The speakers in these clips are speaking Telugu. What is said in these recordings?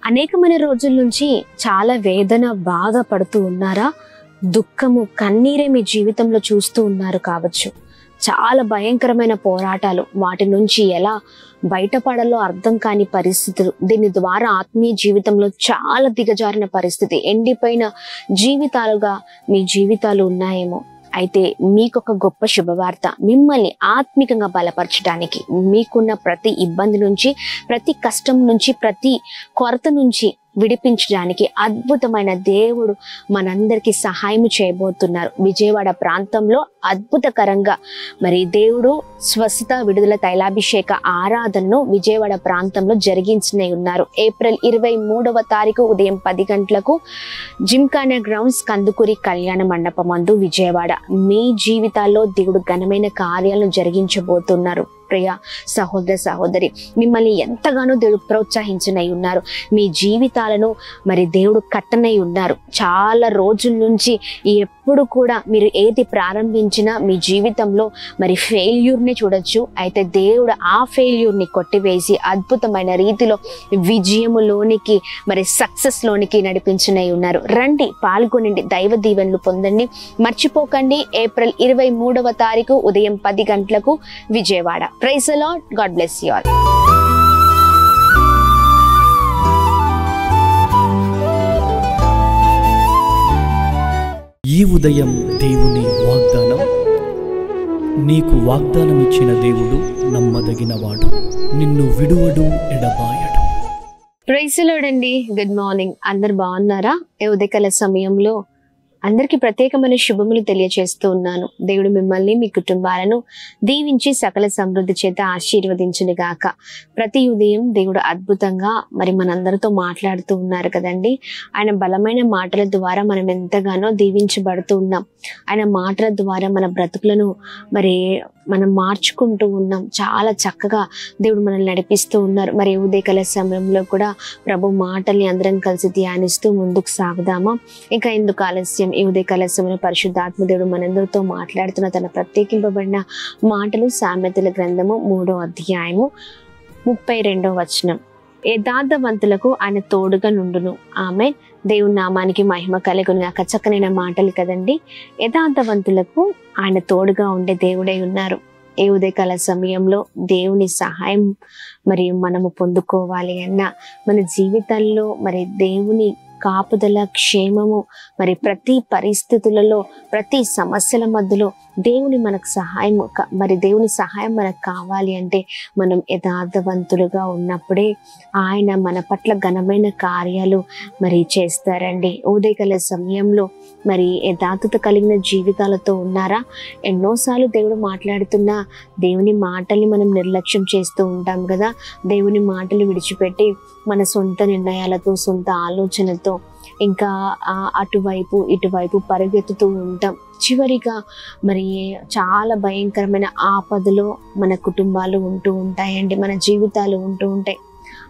అనేకమైన రోజుల నుంచి చాలా వేదన బాధ పడుతూ ఉన్నారా? దుఃఖము కన్నీరే మీ జీవితంలో చూస్తూ ఉన్నారు కావచ్చు. చాలా భయంకరమైన పోరాటాలు, వాటి నుంచి ఎలా బయటపడాలో అర్థం కాని పరిస్థితులు, దీని ద్వారా ఆత్మీయ జీవితంలో చాలా దిగజారిన పరిస్థితి, ఎండిపోయిన జీవితాలుగా మీ జీవితాలు ఉన్నాయేమో. అయితే మీకొక గొప్ప శుభవార్త. మిమ్మల్ని ఆత్మికంగా బలపరచడానికి, మీకున్న ప్రతి ఇబ్బంది నుంచి, ప్రతి కష్టం నుంచి, ప్రతి కొరత నుంచి విడిపించడానికి అద్భుతమైన దేవుడు మనందరికీ సహాయం చేయబోతున్నారు. విజయవాడ ప్రాంతంలో అద్భుతకరంగా మరి దేవుడు స్వస్థత విడుదల తైలాభిషేక ఆరాధనను విజయవాడ ప్రాంతంలో జరిగించనే ఉన్నారు. ఏప్రిల్ 23వ తారీఖు ఉదయం 10 గంటలకు జిమ్ఖానా గ్రౌండ్స్, కందుకూరి కళ్యాణ మండపమందు విజయవాడ. మీ జీవితాల్లో దేవుడు ఘనమైన కార్యాలను జరిగించబోతున్నారు. ప్రియ సహోదర సహోదరి, మిమ్మల్ని ఎంతగానో దేవుడు ప్రోత్సహించనై ఉన్నారు. మీ జీవితాలను మరి దేవుడు కట్టనై ఉన్నారు. చాలా రోజుల నుంచి ఎప్పుడు కూడా మీరు ఏది ప్రారంభించినా మీ జీవితంలో మరి ఫెయిల్యూర్ని చూడొచ్చు. అయితే దేవుడు ఆ ఫెయిల్యూర్ని కొట్టివేసి అద్భుతమైన రీతిలో విజయములోనికి మరి సక్సెస్లోనికి నడిపించనై ఉన్నారు. రండి, పాల్గొనండి, దైవ దీవెనలు పొందండి. మర్చిపోకండి, ఏప్రిల్ 23వ తారీఖు ఉదయం 10 గంటలకు Vijayawada. Praise the Lord. God bless you all. ఈ ఉదయం దేవుని వాగ్దానం. నీకు వాగ్దానం ఇచ్చిన దేవుడు నమ్మదగినవాడు, నిన్ను విడువడు, ఎడబాయడు. ప్రైజ్ ది లార్డ్ అండి. Good morning. అందరు బాగున్నారా? ఈ ఉదయకాల సమయంలో అందరికీ ప్రత్యేకమైన శుభములు తెలియజేస్తూ ఉన్నాను. దేవుడు మిమ్మల్ని, మీ కుటుంబాలను దీవించి సకల సమృద్ధి చేత ఆశీర్వదించును గాక. ప్రతి ఉదయం దేవుడు అద్భుతంగా మరి మనందరితో మాట్లాడుతూ ఉన్నారు కదండి. ఆయన బలమైన మాటల ద్వారా మనం ఎంతగానో దీవించబడుతూ ఉన్నాం. ఆయన మాటల ద్వారా మన బ్రతుకులను మరి మనం మార్చుకుంటూ ఉన్నాం. చాలా చక్కగా దేవుడు మనల్ని నడిపిస్తూ ఉన్నారు. మరి ఉదయకాల సమయంలో కూడా ప్రభు మాటల్ని అందరం కలిసి ధ్యానిస్తూ ముందుకు సాగుదామా? ఇంకా ఎందుకు ఆలస్యం? ఈ ఉదయకాల సమయంలో పరిశుద్ధాత్మ దేవుడు మనందరితో మాట్లాడుతున్న తన ప్రత్యేకింపబడిన మాటలు సామెతల గ్రంథము 3వ అధ్యాయము 32వ వచనం. యథార్థవంతులకు ఆయన తోడుగా నుండును. ఆమె దేవుని నామానికి మహిమ కలుగును గాక. చక్కనైన మాటలు కదండి. యథార్థవంతులకు ఆయన తోడుగా ఉండే దేవుడై ఉన్నారు. ఏ ఉదయకాల సమయంలో దేవుని సహాయం మరి మనము పొందుకోవాలి అన్న, మన జీవితాల్లో మరి దేవుని కాపుదల, క్షేమము, మరి ప్రతి పరిస్థితులలో, ప్రతి సమస్యల మధ్యలో దేవుని మనకు సహాయం, మరి దేవుని సహాయం మనకు కావాలి అంటే మనం యథార్థవంతులుగా ఉన్నప్పుడే ఆయన మన పట్ల ఘనమైన కార్యాలు మరి చేస్తారండి. ఉదయకాల సమయంలో మరి యథార్థత కలిగిన జీవితాలతో ఉన్నారా? ఎన్నోసార్లు దేవుడు మాట్లాడుతున్నా దేవుని మాటల్ని మనం నిర్లక్ష్యం చేస్తూ ఉంటాం కదా. దేవుని మాటలు విడిచిపెట్టి మన సొంత నిర్ణయాలతో, సొంత ఆలోచనతో ఇంకా అటువైపు ఇటువైపు పరిగెత్తుతూ ఉంటాం. చివరిగా మరి చాలా భయంకరమైన ఆపదలో మన కుటుంబాలు ఉంటూ ఉంటాయండి, మన జీవితాలు ఉంటూ ఉంటాయి.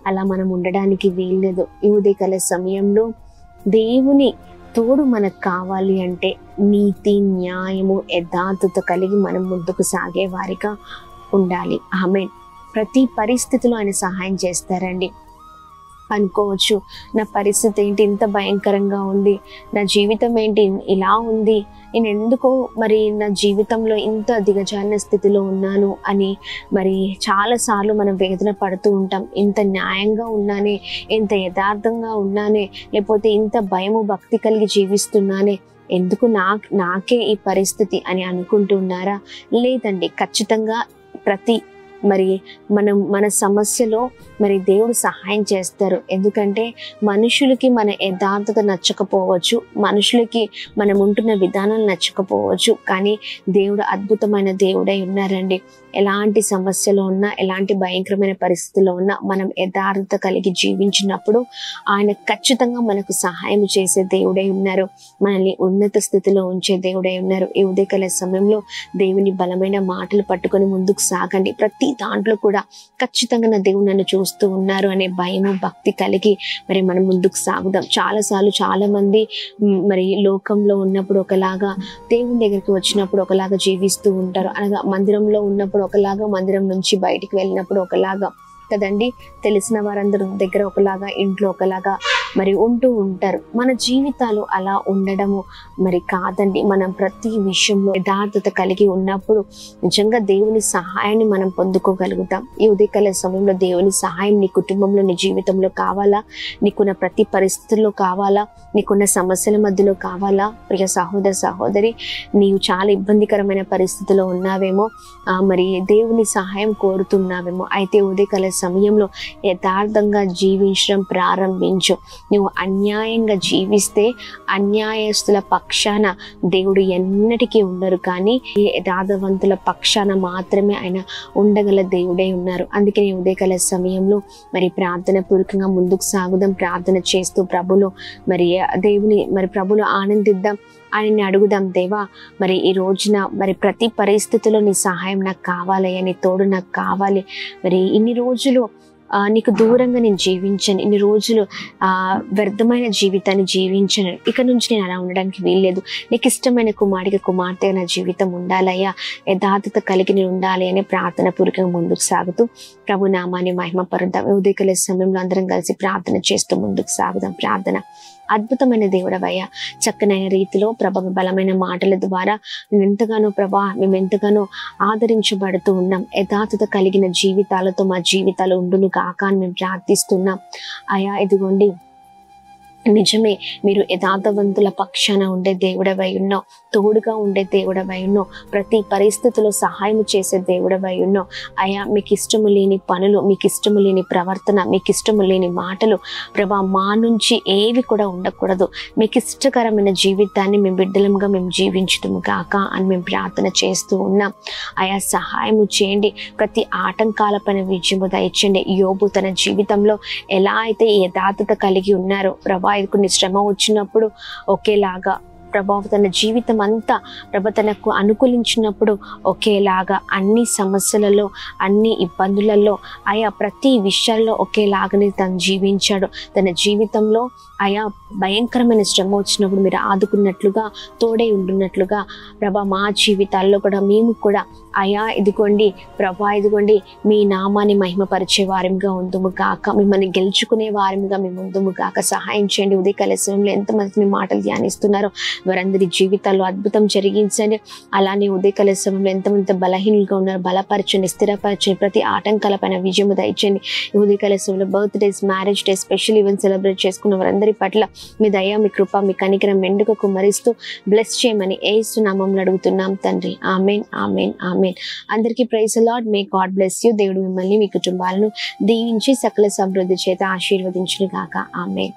అలా మనం ఉండడానికి వీల్లేదు. ఈ ఉదయకాల సమయంలో దేవుని తోడు మనకు కావాలి అంటే నీతి, న్యాయము, యథార్థత కలిగి మనం ముందుకు సాగే వారిగా ఉండాలి. ఆమేన్. ప్రతి పరిస్థితిలో ఆయన సహాయం చేస్తారండి. అనుకోవచ్చు, నా పరిస్థితి ఏంటి ఇంత భయంకరంగా ఉంది, నా జీవితం ఏంటి ఇలా ఉంది, నేను ఎందుకు మరి నా జీవితంలో ఇంత దిగజారిన స్థితిలో ఉన్నాను అని మరి చాలాసార్లు మనం వేదన పడుతూ ఉంటాం. ఇంత న్యాయంగా ఉన్నానే, ఇంత యథార్థంగా ఉన్నానే, లేకపోతే ఇంత భయము భక్తి కలిగి జీవిస్తున్నానే, ఎందుకు నాకే ఈ పరిస్థితి అని అనుకుంటున్నారా? లేదండి, ఖచ్చితంగా ప్రతి మరి మన సమస్యలో మరి దేవుడు సహాయం చేస్తారు. ఎందుకంటే మనుషులకి మన యథార్థత నచ్చకపోవచ్చు, మనుషులకి మనం ఉంటున్న విధానాలు నచ్చకపోవచ్చు, కానీ దేవుడు అద్భుతమైన దేవుడై ఉన్నారండి. ఎలాంటి సమస్యలో ఉన్నా, ఎలాంటి భయంకరమైన పరిస్థితుల్లో ఉన్నా మనం యథార్థత కలిగి జీవించినప్పుడు ఆయన ఖచ్చితంగా మనకు సహాయం చేసే దేవుడై ఉన్నారు. మనల్ని ఉన్నత స్థితిలో ఉంచే దేవుడై ఉన్నారు. ఈ ఉదయకాల సమయంలో దేవుని బలమైన మాటలు పట్టుకొని ముందుకు సాగండి. ప్రతి దాంట్లో కూడా ఖచ్చితంగా నా దేవుడు నన్ను చూస్తూ ఉన్నారు అనే భయము భక్తి కలిగి మరి మనం ముందుకు సాగుదాం. చాలాసార్లు చాలా మంది మరి లోకంలో ఉన్నప్పుడు ఒకలాగా, దేవుని దగ్గరికి వచ్చినప్పుడు ఒకలాగా జీవిస్తూ ఉంటారు. అనగా మందిరంలో ఉన్నప్పుడు ఒకలాగా, మందిరం నుంచి బయటికి వెళ్ళినప్పుడు ఒకలాగా. కదండి. తెలిసిన వారందరూ దగ్గర ఒకలాగా, ఇంట్లో ఒకలాగా మరి ఉంటూ ఉంటారు. మన జీవితాలు అలా ఉండడము మరి కాదండి. మనం ప్రతి విషయంలో యథార్థత కలిగి ఉన్నప్పుడు నిజంగా దేవుని సహాయాన్ని మనం పొందుకోగలుగుతాం. ఈ ఉదయకాల సమయంలో దేవుని సహాయం నీ కుటుంబంలో, నీ జీవితంలో కావాలా? నీకున్న ప్రతి పరిస్థితుల్లో కావాలా? నీకున్న సమస్యల మధ్యలో కావాలా? ప్రియ సహోదర సహోదరి, నీవు చాలా ఇబ్బందికరమైన పరిస్థితిలో ఉన్నావేమో, మరి దేవుని సహాయం కోరుతున్నావేమో. అయితే ఉదయకాల సమయంలో యథార్థంగా జీవించడం ప్రారంభించు. నువ్వు అన్యాయంగా జీవిస్తే అన్యాయస్తుల పక్షాన దేవుడు ఎన్నటికీ ఉండరు, కానీ యథార్థవంతుల పక్షాన మాత్రమే ఆయన ఉండగల దేవుడే ఉన్నారు. అందుకే నీ ఉదయకాల సమయంలో మరి ప్రార్థన పూర్వకంగా ముందుకు సాగుదాం. ప్రార్థన చేస్తూ ప్రభులో మరి దేవుని మరి ప్రభులో ఆనందిద్దాం. ఆయన్ని అడుగుదాం, దేవా మరి ఈ రోజున మరి ప్రతి పరిస్థితిలో నీ సహాయం నాకు కావాలయ్యా, నీ తోడు నాకు కావాలి. మరి ఇన్ని రోజులు నీకు దూరంగా నేను జీవించాను, ఇన్ని రోజులు వ్యర్థమైన జీవితాన్ని జీవించాను. ఇక నుంచి నేను అలా ఉండడానికి వీల్లేదు. నీకు ఇష్టమైన కుమారుడిగా, కుమార్తెగా నా జీవితం ఉండాలయ్యా, యథార్థత కలిగి నేను ఉండాలి అని ప్రార్థన పూర్వకంగా ముందుకు సాగుతూ ప్రభు నామాన్ని మహిమపరుద్దాం. ఉదయకాల సమయంలో అందరం కలిసి ప్రార్థన చేస్తూ ముందుకు సాగుదాం. ప్రార్థన. అద్భుతమైన దేవుడవయ్యా, చక్కనైన రీతిలో ప్రభ బలమైన మాటల ద్వారా మేము ఎంతగానో ఆదరించబడుతూ ఉన్నాం. యథార్థత కలిగిన జీవితాలతో మా జీవితాలు ఉండును కాక అని మేము ప్రార్థిస్తున్నాం. అయా ఇదిగోండి, నిజమే, మీరు యథార్థవంతుల పక్షాన ఉండే దేవుడవై ఉన్నావు, తోడుగా ఉండే దేవుడవై ఉన్నావు, ప్రతి పరిస్థితిలో సహాయం చేసే దేవుడవై ఉన్నావు. అయా మీకు ఇష్టము లేని పనులు, మీకు ఇష్టము లేని ప్రవర్తన, మీకు ఇష్టము లేని మాటలు ప్రభా మా నుంచి ఏవి కూడా ఉండకూడదు. మీకు ఇష్టకరమైన జీవితాన్ని మేము బిడ్డలంగా మేము జీవించుతాము కాక అని మేము ప్రార్థన చేస్తూ ఉన్నాం. అయా సహాయము చేయండి. ప్రతి ఆటంకాలపైన విజయము దయచేయండి. యోబు తన జీవితంలో ఎలా అయితే యథార్థత కలిగి ఉన్నారో ప్రభా, కొన్ని శ్రమ వచ్చినప్పుడు ఒకేలాగా ప్రభావ తన జీవితం అంతా తనకు అనుకూలించినప్పుడు ఒకేలాగా అన్ని సమస్యలలో, అన్ని ఇబ్బందులలో, ఆయా ప్రతి విషయాల్లో ఒకేలాగానే తను జీవించాడు. తన జీవితంలో ఆయా భయంకరమైన శ్రమ వచ్చినప్పుడు మీరు ఆదుకున్నట్లుగా, తోడై ఉంటున్నట్లుగా ప్రభా మా జీవితాల్లో కూడా మేము కూడా అయా ఇదిగోండి ప్రభా, ఇదిగోండి మీ నామాన్ని మహిమపరిచే వారిగా ఉందుము కాక, మిమ్మల్ని గెలుచుకునే వారిగా మేము ఉందుము కాక సహాయం చేయండి. ఉదయకాల సమయంలో ఎంతమంది మీ మాటలు ధ్యానిస్తున్నారో వారందరి జీవితాల్లో అద్భుతం జరిగించండి. అలానే ఉదయకాల సమయంలో ఎంతమంది బలహీనంగా ఉన్నారో బలపరచండి, స్థిరపరచండి. ప్రతి ఆటంకాలపైన విజయం దయచండి. ఉదయకాల సమయంలో birthdays, marriage days, special event celebrate చేసుకున్న వారందరి పట్ల మీ దయ, మీ కృప, మీ కనికరం మెండుగా కుమ్మరిస్తూ బ్లెస్ చేయమని యేసు నామములో అడుగుతున్నాం తండ్రి. ఆమేన్, ఆమేన్, ఆమేన్. అందరికీ praise the lord. May God bless you. దేవుడు మిమ్మల్ని, మీ కుటుంబాలను దీవించి సకల సమృద్ధి చేత ఆశీర్వదించును గాక. ఆమేన్.